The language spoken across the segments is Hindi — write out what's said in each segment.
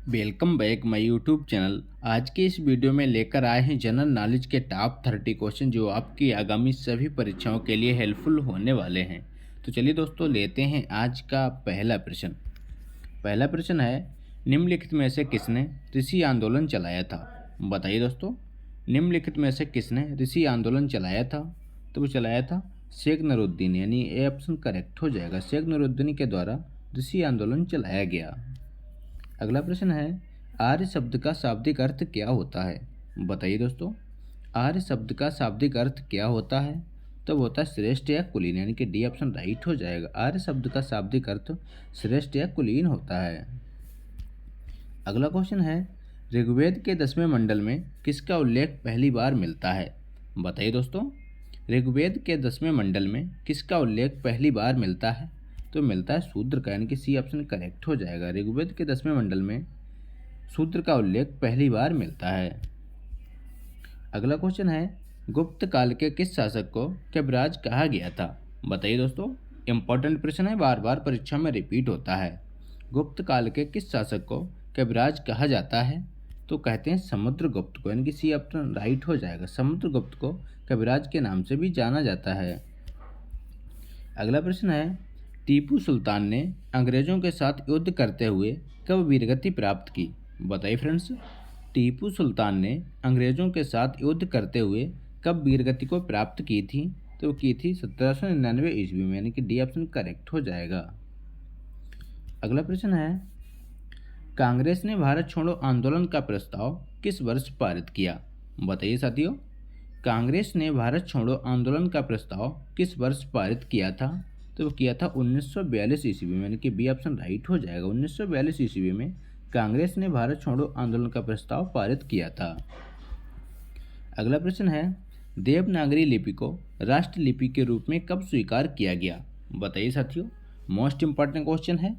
Welcome back my YouTube channel. आज के इस वीडियो में लेकर आए हैं जनरल नॉलेज के टॉप 30 क्वेश्चन जो आपकी आगामी सभी परीक्षाओं के लिए हेल्पफुल होने वाले हैं। तो चलिए दोस्तों, लेते हैं आज का पहला प्रश्न। पहला प्रश्न है, निम्नलिखित में से किसने ऋषि आंदोलन चलाया था? बताइए दोस्तों, निम्नलिखित में से किसने ऋषि आंदोलन चलाया था? तो वो चलाया था शेख नूरुद्दीन, यानी ए ऑप्शन करेक्ट हो जाएगा। शेख नूरुद्दीन के द्वारा ऋषि आंदोलन चलाया गया। अगला प्रश्न है, आर्य शब्द का शाब्दिक अर्थ क्या होता है? बताइए दोस्तों, आर्य शब्द का शाब्दिक अर्थ क्या होता है? तो वो होता है श्रेष्ठ या कुलीन, यानी कि डी ऑप्शन राइट हो जाएगा। आर्य शब्द का शाब्दिक अर्थ श्रेष्ठ या कुलीन होता है। अगला क्वेश्चन है, ऋग्वेद के 10वें मंडल में किसका उल्लेख पहली बार मिलता है? बताइए दोस्तों, ऋग्वेद के 10वें मंडल में किसका उल्लेख पहली बार मिलता है? तो मिलता है शूद्र का, यानी कि सी ऑप्शन करेक्ट हो जाएगा। ऋग्वेद के 10वें मंडल में शूद्र का उल्लेख पहली बार मिलता है। अगला क्वेश्चन है, गुप्त काल के किस शासक को कविराज कहा गया था? बताइए दोस्तों, इंपॉर्टेंट प्रश्न है, बार बार परीक्षा में रिपीट होता है। गुप्त काल के किस शासक को कविराज कहा जाता है? तो कहते हैं समुद्रगुप्त को, यानी कि सी ऑप्शन राइट हो जाएगा। समुद्रगुप्त को कविराज के नाम से भी जाना जाता है। अगला प्रश्न है, टीपू सुल्तान ने अंग्रेजों के साथ युद्ध करते हुए कब वीरगति प्राप्त की? बताइए फ्रेंड्स, टीपू सुल्तान ने अंग्रेजों के साथ युद्ध करते हुए कब वीरगति को प्राप्त की थी? तो वो की थी 1799 ईस्वी में, यानी कि डी ऑप्शन करेक्ट हो जाएगा। अगला प्रश्न है, कांग्रेस ने भारत छोड़ो आंदोलन का प्रस्ताव किस वर्ष पारित किया? बताइए साथियों, कांग्रेस ने भारत छोड़ो आंदोलन का प्रस्ताव किस वर्ष पारित किया था? तो वो किया था 1942 ईस्वी में, यानी कि बी ऑप्शन राइट हो जाएगा। 1942 ईस्वी में कांग्रेस ने भारत छोड़ो आंदोलन का प्रस्ताव पारित किया था। अगला प्रश्न है, देवनागरी लिपि को राष्ट्र लिपि के रूप में कब स्वीकार किया गया? बताइए साथियों, मोस्ट इंपॉर्टेंट क्वेश्चन है।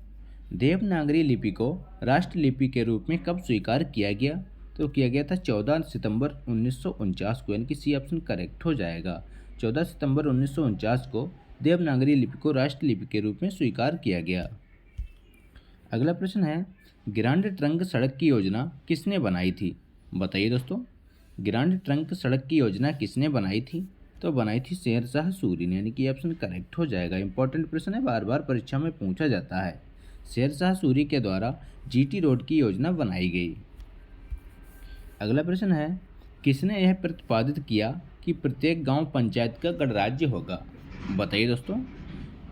देवनागरी लिपि को राष्ट्र लिपि के रूप में कब स्वीकार किया गया? तो किया गया था 14 सितंबर 1949 को, यानी कि सी ऑप्शन करेक्ट हो जाएगा। 14 सितंबर 1949 को देवनागरी लिपि को राष्ट्र लिपि के रूप में स्वीकार किया गया। अगला प्रश्न है, ग्रांड ट्रंक सड़क की योजना किसने बनाई थी? बताइए दोस्तों, ग्रांड ट्रंक सड़क की योजना किसने बनाई थी? तो बनाई थी शेरशाह सूरी ने, यानी कि ऑप्शन करेक्ट हो जाएगा। इंपॉर्टेंट प्रश्न है, बार बार परीक्षा में पूछा जाता है। शेरशाह सूरी के द्वारा जीटी रोड की योजना बनाई गई। अगला प्रश्न है, किसने यह प्रतिपादित किया कि प्रत्येक गांव पंचायत का गणराज्य होगा? बताइए दोस्तों,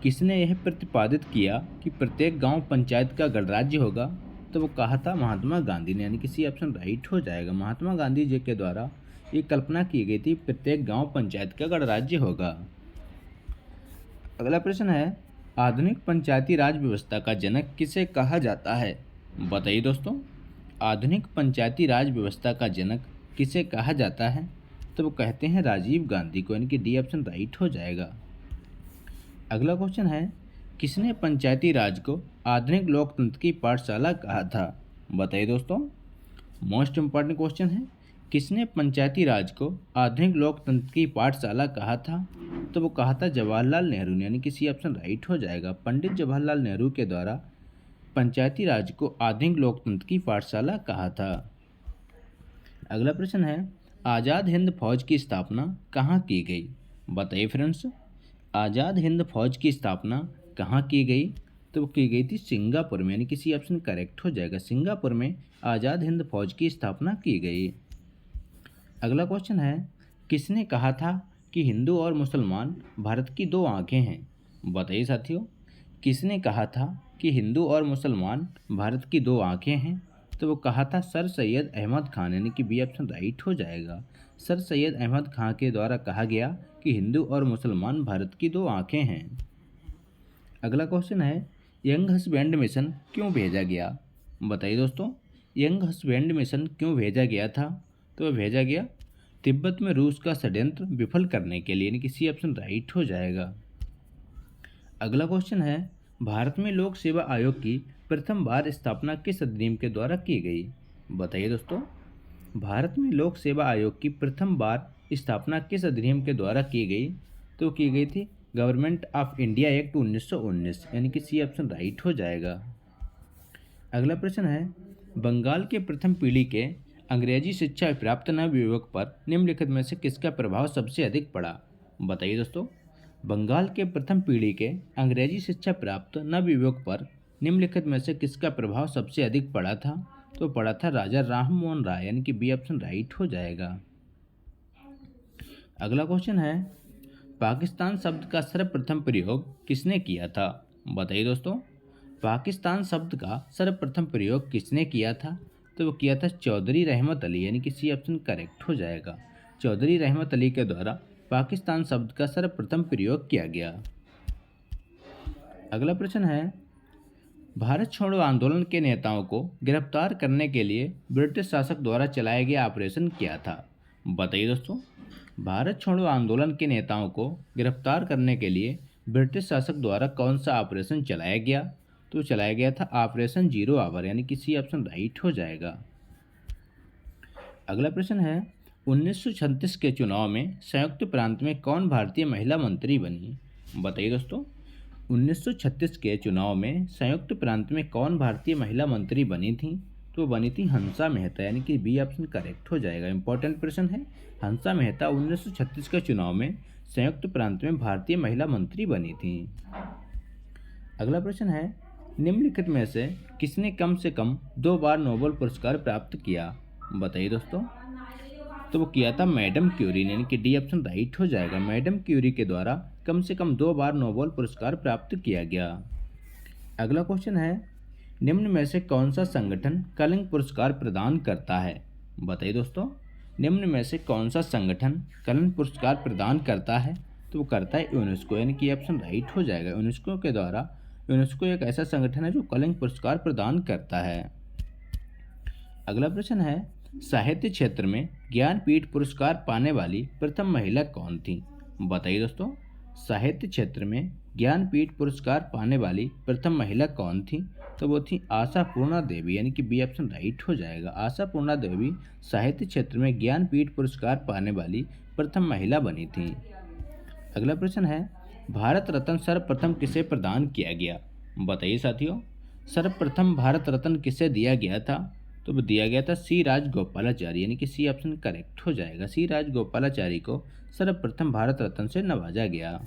किसने यह प्रतिपादित किया कि प्रत्येक गांव पंचायत का गणराज्य होगा? तो वो कहा था महात्मा गांधी ने, यानी कि सी ऑप्शन राइट हो जाएगा। महात्मा गांधी जी के द्वारा ये कल्पना की गई थी, प्रत्येक गांव पंचायत का गणराज्य होगा। अगला प्रश्न है, आधुनिक पंचायती राज व्यवस्था का जनक किसे कहा जाता है? बताइए दोस्तों, आधुनिक पंचायती राज व्यवस्था का जनक किसे कहा जाता है? तो वो कहते हैं राजीव गांधी को, यानी कि डी ऑप्शन राइट हो जाएगा। अगला क्वेश्चन है, किसने पंचायती राज को आधुनिक लोकतंत्र की पाठशाला कहा था? बताइए दोस्तों, मोस्ट इंपॉर्टेंट क्वेश्चन है, किसने पंचायती राज को आधुनिक लोकतंत्र की पाठशाला कहा था? तो वो कहा था जवाहरलाल नेहरू ने, यानी कि सी ऑप्शन राइट हो जाएगा। पंडित जवाहरलाल नेहरू के द्वारा पंचायती राज को आधुनिक लोकतंत्र की पाठशाला कहा था। अगला प्रश्न है, आज़ाद हिंद फौज की स्थापना कहाँ की गई? बताइए फ्रेंड्स, आज़ाद हिंद फौज की स्थापना कहाँ की गई? तो वो की गई थी सिंगापुर में, यानी कि सी ऑप्शन करेक्ट हो जाएगा। सिंगापुर में आज़ाद हिंद फौज की स्थापना की गई। अगला क्वेश्चन है, किसने कहा था कि हिंदू और मुसलमान भारत की दो आंखें हैं? बताइए साथियों, किसने कहा था कि हिंदू और मुसलमान भारत की दो आंखें हैं? तो वो कहा था सर सैयद अहमद खान, यानी कि बी ऑप्शन राइट हो जाएगा। सर सैयद अहमद खान के द्वारा कहा गया कि हिंदू और मुसलमान भारत की दो आंखें हैं। अगला क्वेश्चन है, यंग हस्बैंड मिशन क्यों भेजा गया? बताइए दोस्तों, यंग हस्बैंड मिशन क्यों भेजा गया था? तो भेजा गया तिब्बत में रूस का षड्यंत्र विफल करने के लिए, यानी कि सी ऑप्शन राइट हो जाएगा। अगला क्वेश्चन है, भारत में लोक सेवा आयोग की प्रथम बार स्थापना किस अधिनियम के द्वारा की गई? बताइए दोस्तों, भारत में लोक सेवा आयोग की प्रथम बार स्थापना किस अधिनियम के द्वारा की गई? तो की गई थी गवर्नमेंट ऑफ इंडिया एक्ट 1919, यानी कि सी ऑप्शन राइट हो जाएगा। अगला प्रश्न है, बंगाल के प्रथम पीढ़ी के अंग्रेजी शिक्षा प्राप्त नवयुवक पर निम्नलिखित में से किसका प्रभाव सबसे अधिक पड़ा? बताइए दोस्तों। बंगाल के प्रथम पीढ़ी के अंग्रेजी शिक्षा प्राप्त नवयुवक पर निम्नलिखित में से किसका प्रभाव सबसे अधिक पड़ा था? तो पड़ा था राजा राम मोहन राय, यानी कि बी ऑप्शन राइट हो जाएगा। अगला क्वेश्चन है, पाकिस्तान शब्द का सर्वप्रथम प्रयोग किसने किया था? बताइए दोस्तों। पाकिस्तान शब्द का सर्वप्रथम प्रयोग किसने किया था? तो वो किया था चौधरी रहमत अली, यानी कि सी ऑप्शन करेक्ट हो जाएगा। चौधरी रहमत अली के द्वारा पाकिस्तान शब्द का सर्वप्रथम प्रयोग किया गया। अगला प्रश्न है, भारत छोड़ो आंदोलन के नेताओं को गिरफ्तार करने के लिए ब्रिटिश शासक द्वारा चलाया गया ऑपरेशन क्या था? बताइए दोस्तों। भारत छोड़ो आंदोलन के नेताओं को गिरफ्तार करने के लिए ब्रिटिश शासक द्वारा कौन सा ऑपरेशन चलाया गया? तो चलाया गया था ऑपरेशन जीरो आवर, यानी कि सी ऑप्शन राइट हो जाएगा। अगला प्रश्न है, 1936 के चुनाव में संयुक्त प्रांत में कौन भारतीय महिला मंत्री बनी? बताइए दोस्तों। 1936 के चुनाव में संयुक्त प्रांत में कौन भारतीय महिला मंत्री बनी थी? तो बनी थी हंसा मेहता, यानी कि बी ऑप्शन करेक्ट हो जाएगा। इंपॉर्टेंट प्रश्न है, हंसा मेहता 1936 के चुनाव में संयुक्त प्रांत में भारतीय महिला मंत्री बनी थी। अगला प्रश्न है, निम्नलिखित में से किसने कम से कम 2 बार नोबेल पुरस्कार प्राप्त किया? बताइए दोस्तों। तो वो किया था मैडम क्यूरी, यानी कि डी ऑप्शन राइट हो जाएगा। मैडम क्यूरी के द्वारा कम से कम 2 बार नोबेल पुरस्कार प्राप्त किया गया। अगला क्वेश्चन है, निम्न में से कौन सा संगठन कलिंग पुरस्कार प्रदान करता है? बताइए दोस्तों। निम्न में से कौन सा संगठन कलिंग पुरस्कार प्रदान करता है? तो वो करता है यूनेस्को, यानी कि ऑप्शन राइट हो जाएगा। यूनेस्को के द्वारा, यूनेस्को एक ऐसा संगठन है जो कलिंग पुरस्कार प्रदान करता है। अगला प्रश्न है, साहित्य क्षेत्र में ज्ञानपीठ पुरस्कार पाने वाली प्रथम महिला कौन थी? बताइए दोस्तों। साहित्य क्षेत्र में ज्ञानपीठ पुरस्कार पाने वाली प्रथम महिला कौन थी? तो वो थी आशा पूर्णा देवी, यानी कि बी ऑप्शन राइट हो जाएगा। आशा पूर्णा देवी साहित्य क्षेत्र में ज्ञानपीठ पुरस्कार पाने वाली प्रथम महिला बनी थी। अगला प्रश्न है, भारत रत्न सर्वप्रथम किसे प्रदान किया गया? बताइए साथियों। सर्वप्रथम भारत रत्न किसे दिया गया था? तो वो दिया गया था सी राजगोपालाचारी, यानी कि सी ऑप्शन करेक्ट हो जाएगा। सी राजगोपालाचारी को सर्वप्रथम भारत रत्न से नवाजा गया।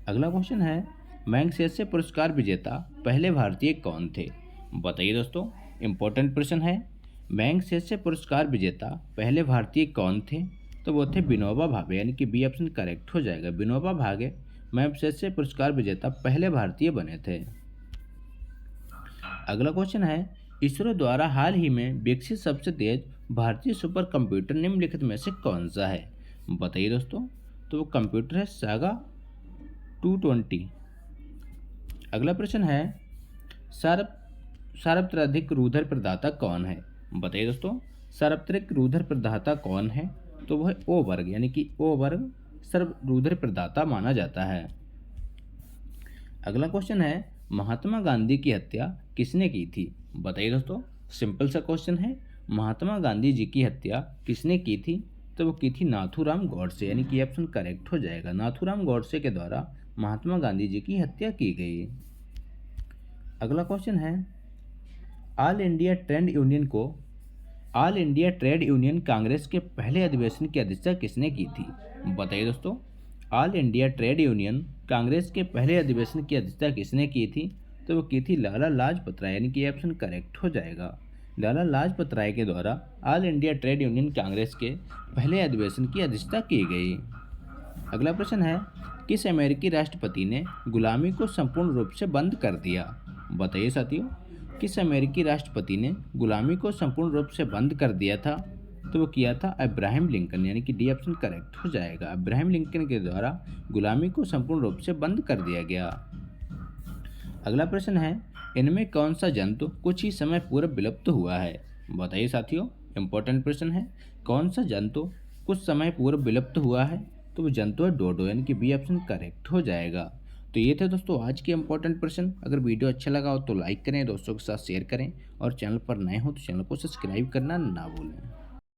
अगला क्वेश्चन है, मैग्सेसे पुरस्कार विजेता पहले भारतीय कौन थे? बताइए दोस्तों। इंपॉर्टेंट प्रश्न है, मैग्सेसे पुरस्कार विजेता पहले भारतीय कौन थे? तो वो थे विनोबा भावे, यानी कि बी ऑप्शन करेक्ट हो जाएगा। विनोबा भावे मैग्सेसे पुरस्कार विजेता पहले भारतीय बने थे। अगला क्वेश्चन है, इसरो द्वारा हाल ही में विकसित सबसे तेज भारतीय सुपर कंप्यूटर निम्नलिखित में से कौन सा है? बताइए दोस्तों। तो वो कंप्यूटर है सागा 220। अगला प्रश्न है, सार्वत्रिक रूधिर प्रदाता कौन है? बताइए दोस्तों। सार्वत्रिक रूधिर प्रदाता कौन है? तो वह ओ वर्ग, यानी कि ओ वर्ग सर्व रूधिर प्रदाता माना जाता है। अगला क्वेश्चन है, महात्मा गांधी की हत्या किसने की थी? बताइए दोस्तों। सिंपल सा क्वेश्चन है, महात्मा गांधी जी की हत्या किसने की थी? तो वो की थी नाथूराम गॉडसे, यानी कि ऑप्शन करेक्ट हो जाएगा। नाथूराम गॉडसे के द्वारा महात्मा गांधी जी की हत्या की गई। अगला क्वेश्चन है, all India trade union Congress के पहले अधिवेशन की अध्यक्षता किसने की थी? बताइए दोस्तों। All India trade union Congress के पहले अधिवेशन की अध्यक्षता किसने की थी? तो वो की थी लाला लाजपत राय, यानी कि ऑप्शन करेक्ट हो जाएगा। लाला लाजपत राय के द्वारा all India trade union Congress के पहले अधिवेशन की अध्यक्षता की गई। अगला प्रश्न है, किस अमेरिकी राष्ट्रपति ने गुलामी को संपूर्ण रूप से बंद कर दिया? बताइए साथियों। किस अमेरिकी राष्ट्रपति ने गुलामी को संपूर्ण रूप से बंद कर दिया था? तो वो किया था अब्राहम लिंकन, यानी कि डी ऑप्शन करेक्ट हो जाएगा। अब्राहम लिंकन के द्वारा गुलामी को संपूर्ण रूप से बंद कर दिया गया। अगला प्रश्न है, इनमें कौन सा जंतु कुछ ही समय पूर्व विलुप्त हुआ है? बताइए साथियों। इंपॉर्टेंट प्रश्न है, कौन सा जंतु कुछ समय पूर्व विलुप्त हुआ है? तो वो जंतु है डोडो, यानी कि बी ऑप्शन करेक्ट हो जाएगा। तो ये थे दोस्तों आज के इंपॉर्टेंट प्रश्न। अगर वीडियो अच्छा लगा हो तो लाइक करें, दोस्तों के साथ शेयर करें और चैनल पर नए हो तो चैनल को सब्सक्राइब करना ना भूलें।